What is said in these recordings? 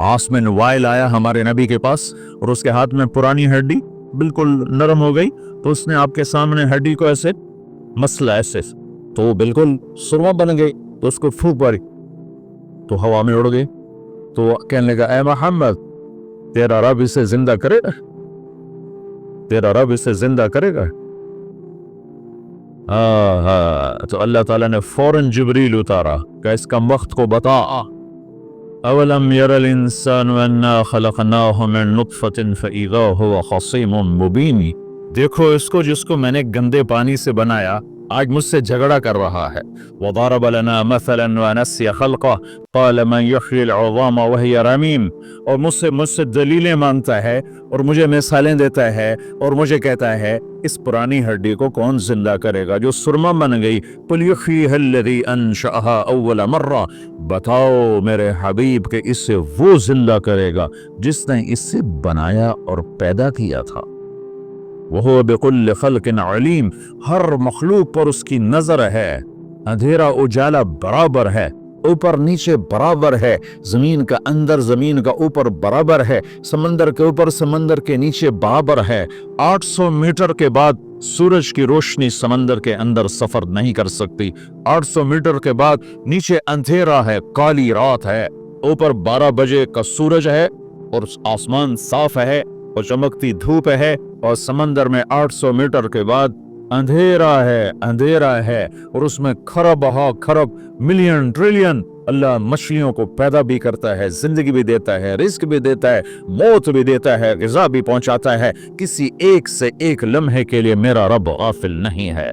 आसमिन while आया हमारे नबी के पास और उसके हाथ में पुरानी हड्डी बिल्कुल नरम हो गई, तो उसने आपके सामने हड्डी को ऐसे मसला ऐसे, तो वो बिल्कुल सुरमा बन गई, तो उसको फूंक मारी तो हवा में उड़ गई। तो कहने लगा, ए मोहम्मद, तेरा रब इसे जिंदा करेगा, तेरा रब इसे जिंदा करेगा। तो अल्लाह ताला ने फौरन जिब्रील उतारा कि इसका वक्त को बता। अवलम यरल इंसान अन्ना खलकनाहु मिन नुतफतिन फइज़ा हुवा खसीमुम मुबीन। देखो इसको जिसको मैंने गंदे पानी से बनाया, आज मुझसे झगड़ा कर रहा है। वदरब लना मसलन व नसिया खल्क़ह क़ाल मन युह्यिल इज़ाम वहिय रमीम। और मुझसे दलीलें मांगता है और मुझे मिसालें देता है और मुझे कहता है इस पुरानी हड्डी को कौन जिंदा करेगा जो सुरमा बन गई। कुल युह्यिहल्लज़ी अंशअहा अव्वल मर्रा। बताओ मेरे हबीब के इससे वो जिंदा करेगा जिसने इससे बनाया और पैदा किया था। वह बिकुल्ल खल्किन अलीम। हर मखलूक पर उसकी नजर है। अंधेरा उजाला बराबर है, ऊपर नीचे बराबर है, जमीन का अंदर जमीन का ऊपर बराबर है, समंदर के ऊपर समंदर के नीचे बराबर है। 800 मीटर के बाद सूरज की रोशनी समंदर के अंदर सफर नहीं कर सकती। 800 मीटर के बाद नीचे अंधेरा है, काली रात है, ऊपर 12 बजे का सूरज है और आसमान साफ है और चमकती धूप है, और समंदर में 800 मीटर के बाद अंधेरा है और उसमें खरब खरब मिलियन ट्रिलियन अल्लाह मछलियों को पैदा भी करता है, जिंदगी भी देता है, रिस्क भी देता है, मौत भी देता है, ग़िज़ा भी पहुंचाता है। किसी एक से एक लम्हे के लिए मेरा रब गाफिल नहीं है।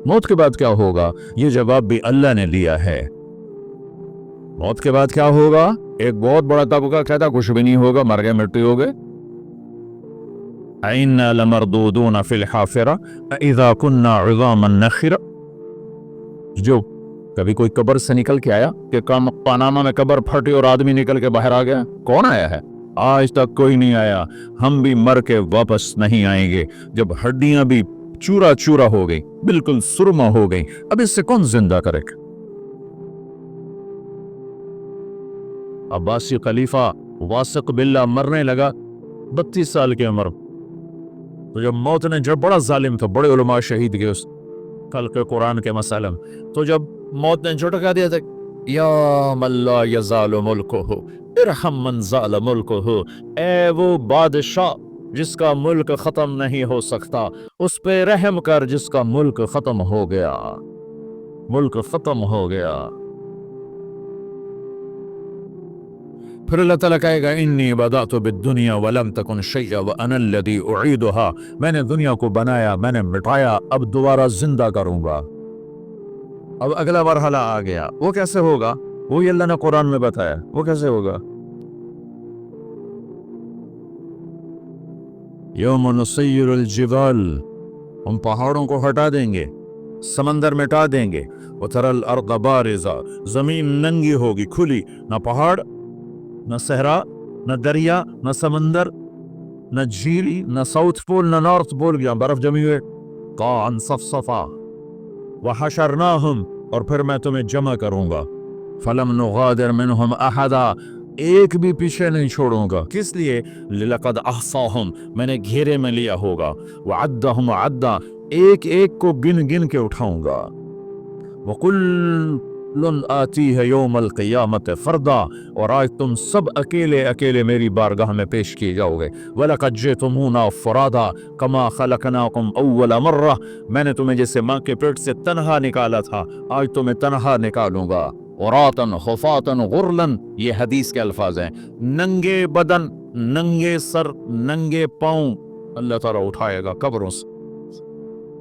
मौत के बाद क्या होगा, ये जवाब भी अल्लाह ने दिया है। मौत के बाद क्या होगा? एक बहुत बड़ा तबका कहता कुछ भी नहीं होगा, मर गए, मिट्टी हो गए। इन्ना लमरदूदून फिल हाफिरा इज़ा कुन्ना इज़ामन नखिरा। जो कभी कोई कब्र से निकल के आया कि पनामा में कब्र फटी और आदमी निकल के बाहर आ गया? कौन आया है? आज तक कोई नहीं आया। हम भी मर के वापस नहीं आएंगे। जब हड्डियां भी चूरा चूरा हो गई, बिल्कुल सुरमा हो गई, अब इससे कौन जिंदा करेगा? अब्बासी खलीफा वासिक बिल्ला मरने लगा 32 साल की उम्र। तो जब मौत ने, जब बड़ा जालिम था, बड़े उलमा शहीद गए उस कल के कुरान के मसलम, तो जब मौत ने झटका दिया था, या मल्ला यज़ालु मुल्कुहु इरहम मन ज़ाल मुल्कुहु। ए वो बादशाह जिसका मुल्क खत्म नहीं हो सकता, उस पे रहम कर जिसका मुल्क खत्म हो गया, मुल्क खत्म हो गया। फिर अल्लाह ताला कहेगा, इन्नी बदातु बिद्दुनिया वलम तकुन शैया व अना अल्लज़ी उईदुहा। मैंने दुनिया को बनाया, मैंने मिटाया, अब दोबारा जिंदा करूंगा। अब अगला मरहला आ गया। वो कैसे होगा? वो अल्लाह ने कुरान में बताया। वो कैसे होगा? यौम नुसय्यिरुल जिबाल। हम पहाड़ों को हटा देंगे, समंदर मिटा देंगे। व तरल अर्द बारिज़ा। जमीन नंगी होगी, खुली, ना पहाड़, न सहरा, न दरिया, न समंदर, न झील, न साउथ पोल, न नॉर्थ पोल, या बर्फ जमी हुई। कान सफसफा। वहशरनाहुम। और फिर मैं तुम्हें जमा करूंगा। फलम नुगादिर मिनहुम अहदा। एक भी पीछे नहीं छोड़ूंगा। किस लिए? लक़द अहसाहुम। मैंने घेरे में लिया होगा। वअद्दहुम अद्दा। एक एक को गिन गिन के उठाऊंगा। वकुल्लुन आतीह यौमल क़ियामत फ़र्दा। और आज तुम सब अकेले अकेले मेरी बारगाह में पेश किए जाओगे। वलक़द जितुमूना फ़ुरादा कमा ख़लक़नाकुम अव्वल मर्रा। मैंने तुम्हें जैसे माँ के पेट से तन्हा निकाला था, आज तुम्हें तन्हा निकालूंगा। औरातन खुफ़ातन गुरलन। ये हदीस के अल्फाज हैं। नंगे बदन, नंगे सर, नंगे पाँव अल्लाह ताला उठाएगा कब्रों से।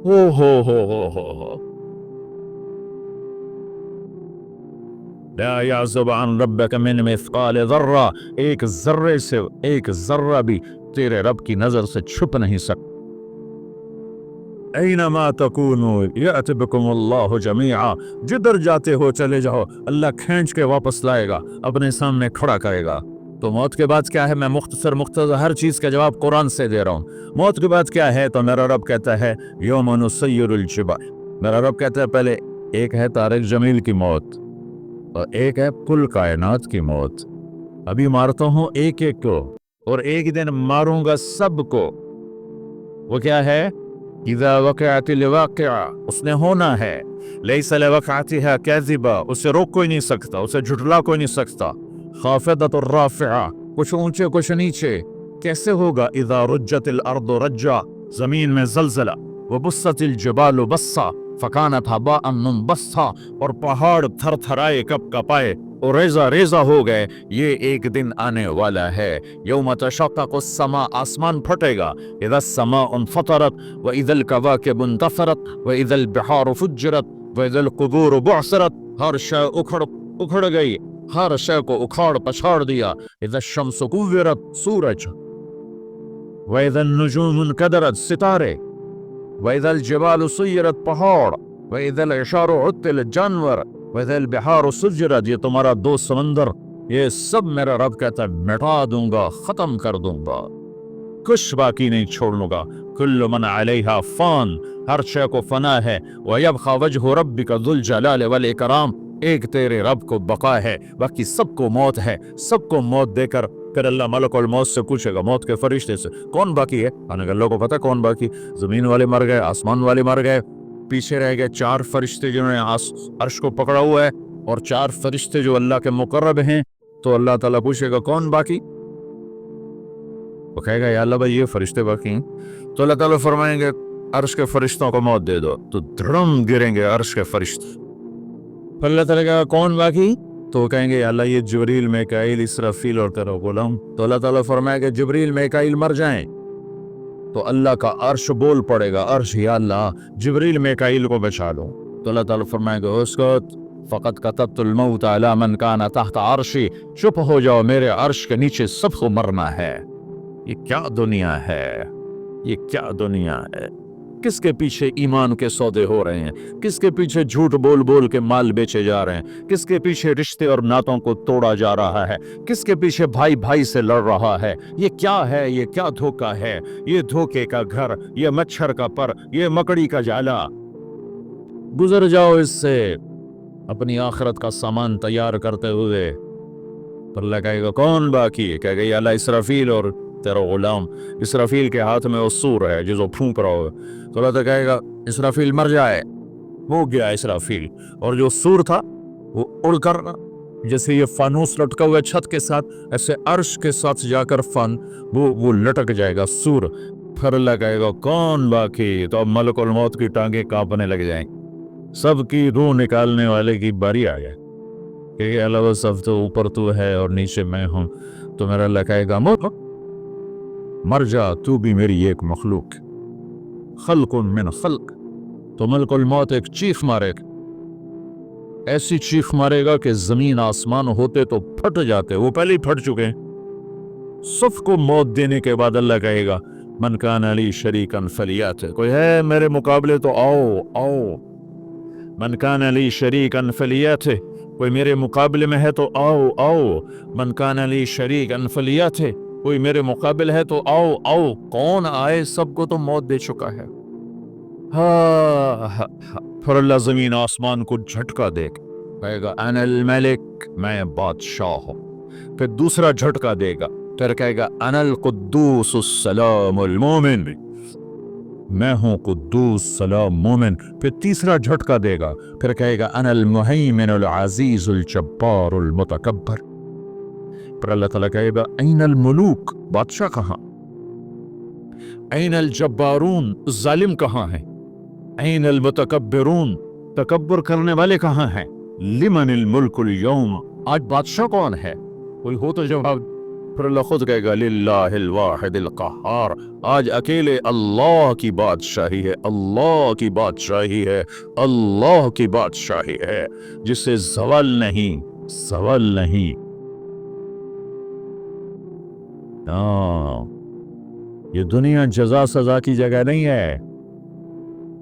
हो। ला याज़ुब अन रब्बिक मिन मिस्क़ाल ज़र्रा। एक जर्रे से एक जर्रा भी तेरे रब की नजर से छुप नहीं सकता। ऐनमा तकूनु यअति बिकुमुल्लाहु जमीआ। जिधर जाते हो चले जाओ, अल्लाह खींच के वापस लाएगा, अपने सामने खड़ा करेगा। तो मौत के बाद क्या है? मैं मुख्तसर हर चीज का जवाब कुरान से दे रहा हूँ। मौत के बाद क्या है? तो मेरा रब कहता है यौम नुसय्यिरुल जिबाल। मेरा रब कहता है पहले एक है तारिक जमील की मौत, اور ایک ہے کل کائنات کی موت. ابھی مارتا ہوں ایک ایک کو اور ایک دن ماروں گا سب کو. وہ کیا ہے؟ اذا وقعت الواقعہ، اس نے ہونا ہے. لیس لوقعتها کاذبہ، اسے روک کوئی نہیں سکتا، اسے جھٹلا کوئی نہیں سکتا. خافضۃ الرافعہ، کچھ اونچے کچھ نیچے. کیسے ہوگا؟ اذا رجت الارض رجا، زمین میں زلزلہ. وبست الجبال بسا فکانت ہباء منبثا، اور پہاڑ تھر تھرائے کپ کپائے اور ریزہ ریزہ ہو گئے. یہ ایک دن آنے والا ہے. یوم تشقق السماء، آسمان پھٹے گا. اذا السماء انفطرت واذا الكواكب انتثرت واذا البحار فجرت واذا القبور بعثرت، ہر شے اکھڑ گئی، ہر شے کو اکھاڑ پچھاڑ دیا. اذا الشمس كورت، سورج. واذا النجوم انكدرت، ستارے. واذا الجبال سيرت، پہاڑ. واذا العشار عطلت، جانور. واذا البحار سجرت، یہ تمہارا دو سمندر، یہ سب میرا رب کہتا ہے مٹا دوں گا، ختم کر دوں گا، کچھ باقی نہیں چھوڑوں گا. کل من علیہا فان، ہر شے کو فنا ہے. ویبقى وجہ ربک ذو الجلال والاکرام، ایک تیرے رب کو بقا ہے، باقی سب کو موت ہے. سب کو موت دے کر پھر اللہ ملک الموت سے پوچھے گا، موت کے فرشتے سے، کون باقی ہے؟ اللہ کو پتہ کون باقی. زمین والے مر گئے، آسمان والے مر گئے، پیچھے رہ گئے 4 فرشتے جنہوں نے عرش کو پکڑا ہوا ہے، اور 4 فرشتے جو اللہ کے مقرب ہیں. تو اللہ تعالیٰ پوچھے گا کون باقی؟ وہ کہے گا یا اللہ بھائی یہ فرشتے باقی ہیں. تو اللہ تعالیٰ فرمائیں گے عرش کے فرشتوں کو موت دے دو، تو دھڑم گریں گے عرش کے فرشتے. پھر اللہ تعالیٰ کہا کون باقی؟ تو کہیں گے یا اللہ یہ جبریل، میکائیل، اسرافیل اور تیرا غلام. تو اللہ تعالیٰ فرمائے گا جبریل میکائیل مر جائیں تو اللہ کا عرش بول پڑے گا، عرش یا اللہ جبریل میکائیل کو بچا لو. تو اللہ تعالیٰ فرمائے گا اسکت فقط کتبت الموت علی من کان تحت عرشی، چپ ہو جاؤ، میرے عرش کے نیچے سب کو مرنا ہے. یہ کیا دنیا ہے، یہ کیا دنیا ہے. کس کے پیچھے ایمان کے سودے ہو رہے ہیں، کس کے پیچھے جھوٹ بول بول کے مال بیچے جا رہے ہیں، کس کے پیچھے رشتے اور ناتوں کو توڑا جا رہا ہے، کس کے پیچھے بھائی بھائی سے لڑ رہا ہے. یہ کیا ہے، یہ کیا دھوکہ ہے، یہ دھوکے کا گھر، یہ مچھر کا پر، یہ مکڑی کا جالا. گزر جاؤ اس سے اپنی آخرت کا سامان تیار کرتے ہوئے. تو اللہ کہے گا کون باقی ہے؟ کہے گا یا اللہ اسرافیل اور تیرا غلام. اسرافیل کے ہاتھ میں وہ سور ہے جس کو پھونک رہا ہو. تو اللہ کہے گا اسرافیل مر جائے. ہو گیا اسرافیل، اور جو سور تھا وہ اڑ کر جیسے یہ فانوس لٹکا ہوا چھت کے ساتھ، ایسے عرش کے ساتھ جا کر وہ لٹک جائے گا سور. پھر اللہ کہے گا کون باقی؟ تو اب ملک الموت کی ٹانگیں کانپنے لگ جائیں، سب کی روح نکالنے والے کی باری آ جائے کہ اللہ سب تو اوپر تو ہے اور نیچے میں ہوں. تو میرا اللہ کہے گا مر جا، تو بھی میری ایک مخلوق، خلق من خلق. تو ملک الموت ایک چیخ مارے گا، ایسی چیخ مارے گا کہ زمین آسمان ہوتے تو پھٹ جاتے، وہ پہلے ہی پھٹ چکے ہیں. سب کو موت دینے کے بعد اللہ کہے گا من کان لی شریکا فلیات، کوئی ہے میرے مقابلے تو آؤ آؤ. من کان لی شریکا فلیات، کوئی میرے مقابلے میں ہے تو آؤ آؤ. من کان لی شریکا فلیات، کوئی میرے مقابل ہے تو آؤ آؤ. کون آئے؟ سب کو تو موت دے چکا ہے. پھر اللہ زمین آسمان کو جھٹکا دے گا، کہے گا انا الملک، میں بادشاہ ہوں. پھر دوسرا جھٹکا دے گا، پھر کہے گا انا القدوس السلام المومن، میں ہوں قدوس سلام مومن. پھر تیسرا جھٹکا دے گا، پھر کہے گا انا المہیمن العزیز الجبار المتکبر. پھر اللہ تعالیٰ کہے گا این الملوک، بادشاہ کہاں؟ این الجبارون، ظالم کہاں ہیں؟ این المتکبرون، تکبر کرنے والے کہاں ہیں؟ لمن الملک اليوم، آج بادشاہ کون ہے؟ کوئی ہو تو جواب. پھر اللہ خود کہے گا للہ الواحد القہار، آج اکیلے اللہ کی بادشاہی ہے، اللہ کی بادشاہی ہے، اللہ کی بادشاہی ہے، جس سے زوال نہیں، زوال نہیں. یہ دنیا جزا سزا کی جگہ نہیں ہے،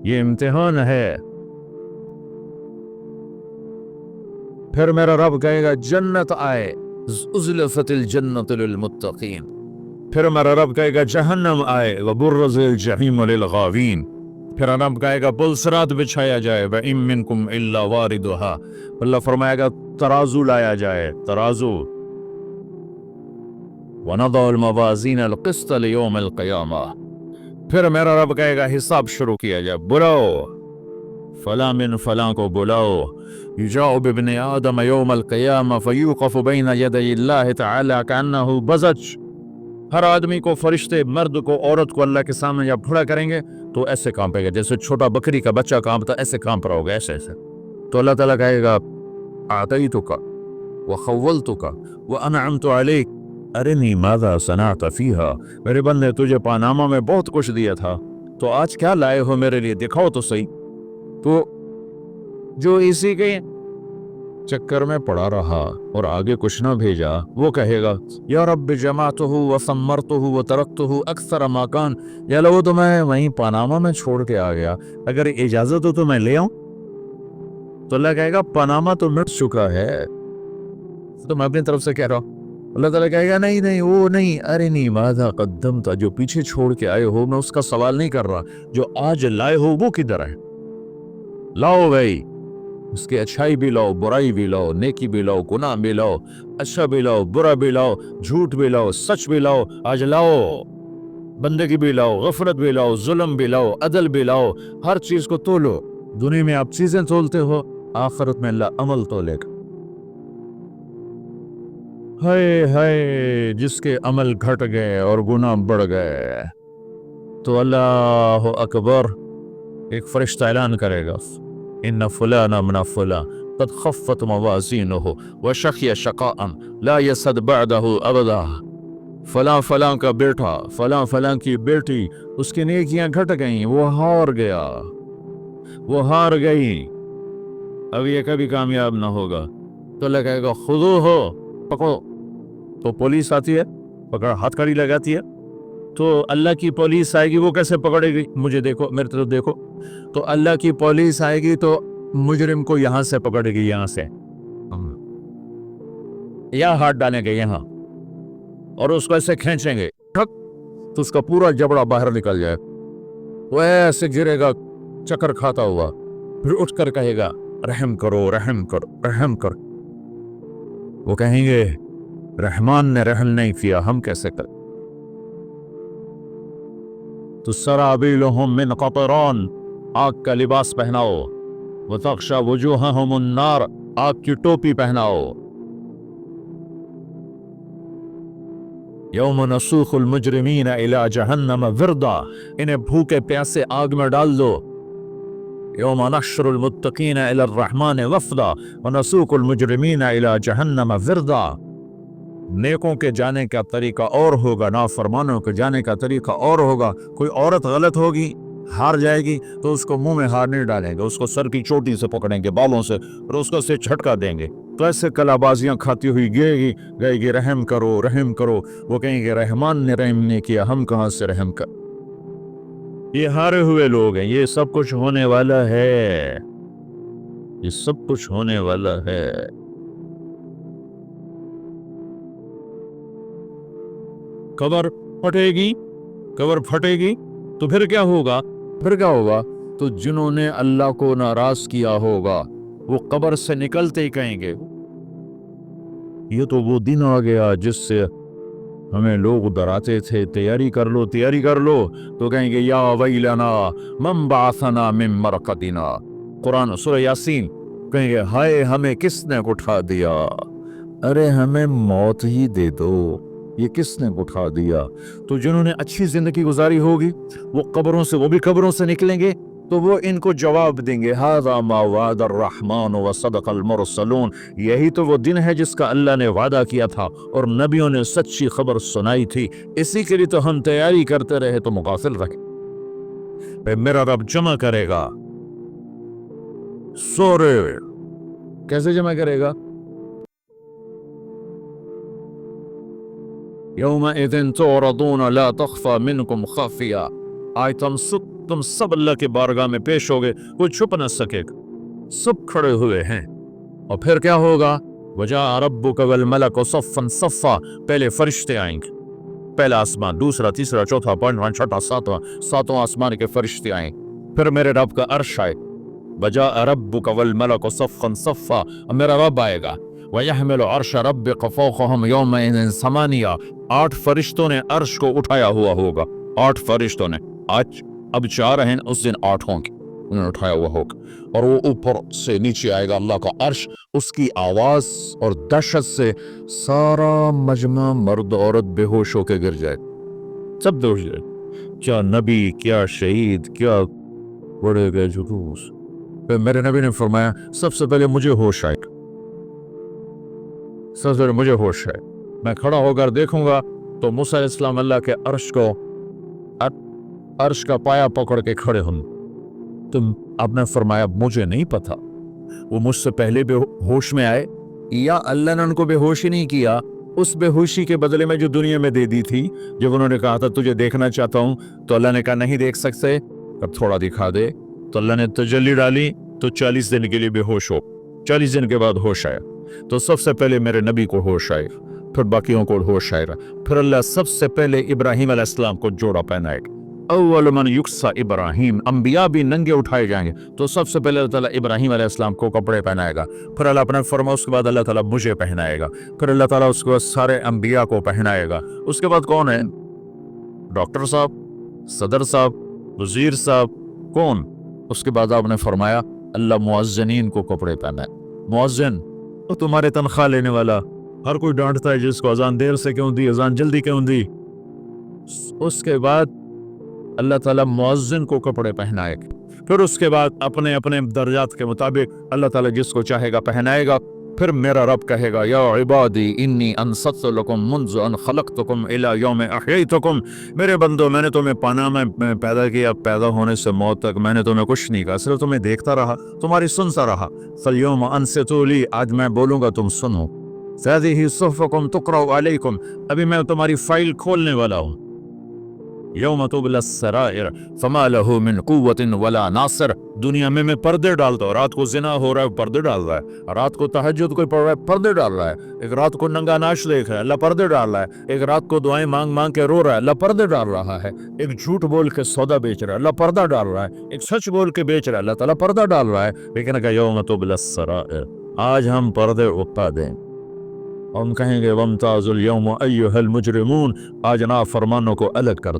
یہ امتحان ہے. پھر میرا رب کہے گا جنت آئے، ازلفت الجنت للمتقین. پھر میرا رب کہے گا جہنم آئے، وبرز الجحیم للغاوین. फिर रब कहेगा पुल सिरात बिछाया जाए, व इम मिनकुम इल्ला वारिदुहा, अल्लाह फरमाएगा तराजू लाया जाए, तराजू, वनदउल मवाज़ीन अल क़िस्त लियौम अल क़ियामा, फिर मेरा रब कहेगा हिसाब शुरू किया जाए, बुलाओ फला मिन फला को बुलाओ, युजाउ बिब्ने आदम यौम अल क़ियामा फ़यूक़फ़ु बैन यदै अल्लाह तआला कअन्नहु बज़ज, हर आदमी को, फरिश्ते मर्द को औरत को अल्लाह के सामने जब खड़ा करेंगे तो ऐसे कांपेगा, जैसे छोटा बकरी का बच्चा कांपता, ऐसे कांप रहा होगा, ऐसे ऐसे। तो अल्लाह ताला कहेगा आतैतुका व खव्वलतुका व अनअमतु अलैक अरिनी माज़ा सनअत फ़ीहा, मेरे बंदे तुझे पानामा में बहुत कुछ दिया था, तो आज क्या लाए हो मेरे लिए, दिखाओ तो सही। तो जो इसी के चक्कर में पड़ा रहा और आगे कुछ ना भेजा, वो कहेगा या रब्बि जमाअतुहु व सम्मरतुहु व तरक्तुहु अक्सर मा कान, या लो तो मैं वहीं पनामा में छोड़ के आ गया, अगर इजाजत हो तो मैं ले आऊं। तो अल्लाह कहेगा पनामा तो मिट चुका है, तो मैं अपनी तरफ से कह रहा हूं। अल्लाह ताला कहेगा नहीं नहीं वो नहीं, अरे नहीं माज़ा क़द्दमता, जो पीछे छोड़ के आए हो मैं उसका सवाल नहीं कर रहा, जो आज लाए हो वो किधर है, लाओ भाई, उसकी अच्छाई भी लाओ, बुराई भी लाओ, नेकी भी लाओ, गुनाह भी लाओ, अच्छा भी लाओ, बुरा भी लाओ, झूठ भी लाओ, सच भी लाओ, आज लाओ, बंदगी भी लाओ, गफलत भी लाओ, जुल्म भी लाओ, अदल भी लाओ, हर चीज को तोलो। दुनिया में आप चीजें तोलते हो, आखिरत में अल्लाह अमल तोलेगा। हाय हाय, जिसके अमल घट गए और गुनाह बढ़ गए तो अल्लाह अकबर, एक फरिश्ता ऐलान करेगा इन्ना फुलाना मिन फुलान क़द ख़फ़्फ़त मवाज़ीनुहु व शक़िया शक़ाअन ला यसद बअदहु अबदा, फलां फलां का बेटा, फलां फलां की बेटी, उसकी नेकियां घट गईं, वो हार गया, वो हार गई, अब ये कभी कामयाब ना होगा। तो अल्लाह कहेगा खुदूहु, पकड़ो। तो पुलिस आती है, पकड़ हथकड़ी लगाती है, तो अल्लाह की पुलिस आएगी, वो कैसे पकड़ेगी, मुझे देखो, मेरे तरफ देखो। तो अल्लाह की पुलिस आएगी तो मुजरिम को यहां से पकड़ेगी, यहां से यहां हाथ डालेंगे यहां, और उसको ऐसे खींचेंगे ठक, तो उसका पूरा जबड़ा बाहर निकल जाए, वो ऐसे गिरेगा चक्कर खाता हुआ, फिर उठकर कहेगा रहम करो रहम करो रहम करो। वो कहेंगे रहमान ने रहम नहीं किया, हम कैसे करें। तो सराबीलुहुम मिन क़तरान, आग का लिबास पहनाओ, व तग़शा वुजूहहुमुन नार, आग की टोपी पहनाओ। यौम नसूखुल मुजरिमीन इला जहन्नम विरदा, इन्हें भूखे प्यासे आग में डाल दो। यौम नहशुरुल मुत्तक़ीन इला अर्रहमान वफ़दा व नसूकुल मुजरिमीन इला जहन्नम विरदा। नेकों के जाने का तरीका और होगा, नाफरमानों के जाने का तरीका और होगा। कोई औरत गलत होगी, हार जाएगी, तो उसको मुंह में हार नहीं डालेंगे, उसको सर की चोटी से पकड़ेंगे, बालों से, और उसको से झटका देंगे, तो ऐसे कलाबाजियां खाती हुई गएगी रहम करो रहम करो। वो कहेंगे रहमान ने रहम नहीं किया, हम कहां से रहम कर। ये हारे हुए लोग हैं, ये सब कुछ होने वाला है, ये सब कुछ होने वाला है। कब्र फटेगी, कब्र फटेगी तो फिर क्या होगा, फिर क्या होगा, तो जिन्होंने अल्लाह को नाराज किया होगा वो कब्र से निकलते ही कहेंगे ये तो वो दिन आ गया जिससे हमें लोग डराते थे, तैयारी कर लो तैयारी कर लो। तो कहेंगे या वैलना मन बअसना मिन मरक़दिना, कुरान सूरह यासीन, कहेंगे हाय हमें किसने उठा दिया, अरे हमें मौत ही दे दो, ये किसने उठा दिया। तो जिन्होंने अच्छी जिंदगी गुजारी होगी वो कब्रों से, वो भी कब्रों से निकलेंगे, तो वो इनको जवाब देंगे हाज़ा मा वअदर रहमान व सदक़ल मुरसलून, यही तो वो दिन है जिसका अल्लाह ने वादा किया था और नबियों ने सच्ची खबर सुनाई थी, इसी के लिए तो हम तैयारी करते रहे। तो मुगाफिल रखे, मेरा रब जमा करेगा सोरे, कैसे जमा करेगा, यौमइज़िन तुअरदून ला तख़फ़ा मिनकुम ख़ाफ़िया, आज तुम सब अल्लाह के बारगाह में पेश होगे, कोई छुप न सकेगा, सब खड़े हुए हैं। और फिर क्या होगा, वजा रब्बुका वल मलक सफ़्फ़न सफ़्फ़ा, पहले फरिश्ते आएंगे, पहला आसमान, दूसरा, तीसरा, चौथा, पांचवा, छठा, सातवां, सातवां आसमान के फरिश्ते आएंगे, फिर मेरे रब का अर्श आए, बजा रब्बुक वल मलक सफ़न सफ़ा, मेरा रब आएगा, वयहमिलु अर्श रब्बिक फ़ौक़हुम यौमइज़िन समानिया, 8 फरिश्तों ने अर्श को उठाया हुआ होगा, 8 फरिश्तों ने, आज अब 4 हैं, उस दिन 8 होंगे, उन्होंने उठाया हुआ होगा, और वो ऊपर से नीचे आएगा अल्लाह का अर्श, उसकी आवाज़ और दहशत से सारा मजमा मर्द औरत बेहोश होकर गिर जाए, सब बेहोश जाए। क्या नबी, क्या शहीद, क्या बड़े गए जुलूस। फिर मेरे नबी ने फरमाया सबसे पहले मुझे होश आए, सबसे पहले मुझे होश आए, मैं खड़ा होकर देखूंगा तो मूसा अलैहिस्सलाम अल्लाह के अर्श का पाया पकड़ के खड़े हों। तो आपने फरमाया मुझे नहीं पता वो मुझसे पहले बेहोश में आए या अल्लाह ने उनको बेहोश ही नहीं किया, उस बेहोशी के बदले में जो दुनिया में दे दी थी, जब उन्होंने कहा था तुझे देखना चाहता हूं, तो अल्लाह ने कहा नहीं देख सकते, अब थोड़ा दिखा दे, तो अल्लाह ने तजल्ली डाली तो 40 दिन के लिए बेहोश हो, 40 दिन के बाद होश आया। तो सबसे पहले मेरे नबी को होश आएगा, फिर बाकियों को होश आएगा, फिर अल्लाह सबसे पहले इब्राहिम अलैहिस्सलाम को जोड़ा पहनाएगा। अव्वल मन युक्सा इब्राहिम, अंबिया भी नंगे उठाए जाएंगे, तो सबसे पहले अल्लाह ताला इब्राहिम अलैहिस्सलाम को कपड़े पहनाएगा, फिर अल्लाह अपना फरमा, उसके बाद अल्लाह ताला मुझे पहनाएगा, फिर अल्लाह ताला उसके बाद सारे अंबिया को पहनाएगा। उसके बाद कौन है? डॉक्टर साहब, सदर साहब, वजीर साहब, कौन? उसके बाद आपने फरमाया अल्लाह मुअज्जिनीन को कपड़े पहनाए। मुअज्जिन तो तुम्हारे तनख्वाह लेने वाला, हर कोई डांटता है जिसको अजान देर से क्यों दी, अजान जल्दी क्यों दी। उसके बाद अल्लाह ताला मुअज्जिन को कपड़े पहनाएगा, फिर उसके बाद अपने अपने दर्जात के मुताबिक अल्लाह ताला जिसको चाहेगा पहनाएगा। फिर मेरा रब कहेगा या इबादी इन्नी अनसत्तु लकुम मुन्ज़ु अन खलक़तुकुम इला यौम अहयैतुकुम, मेरे बंदो मैंने तुम्हें पाना में पैदा किया, पैदा होने से मौत तक मैंने तुम्हें कुछ नहीं कहा, सिर्फ तुम्हें देखता रहा, तुम्हारी सुनता रहा। फल-यौम अनसितू ली, आज मैं बोलूँगा तुम सुनो। फ़हाज़िही सुहफ़ुकुम तुक़रअ अलैकुम, अभी मैं तुम्हारी फाइल खोलने वाला हूँ। यौम तुबला सराइर फमा लहू मिन कुव्वतिन वला नासिर, दुनिया में मैं पर्दे डालता हूँ, रात को जिना हो रहा है पर्दे डाल रहा है, रात को तहज्जुद कोई पढ़ रहा है पर्दे डाल रहा है, एक रात को नंगा नाच देख रहा है अल्लाह पर्दे डाल रहा है, एक रात को दुआएं मांग मांग के रो रहा है अल्लाह पर्दे डाल रहा है, एक झूठ बोल के सौदा बेच रहा है अल्लाह पर्दा डाल रहा है, एक सच बोल के बेच रहा है अल्लाह ताला पर्दा डाल रहा है। लेकिन यौम तुबला सराइर, आज हम पर्दे उठा दें, हम कहेंगे वमताजुल यौम अय्युहल मुजरिमून, आज नाफरमानों को अलग कर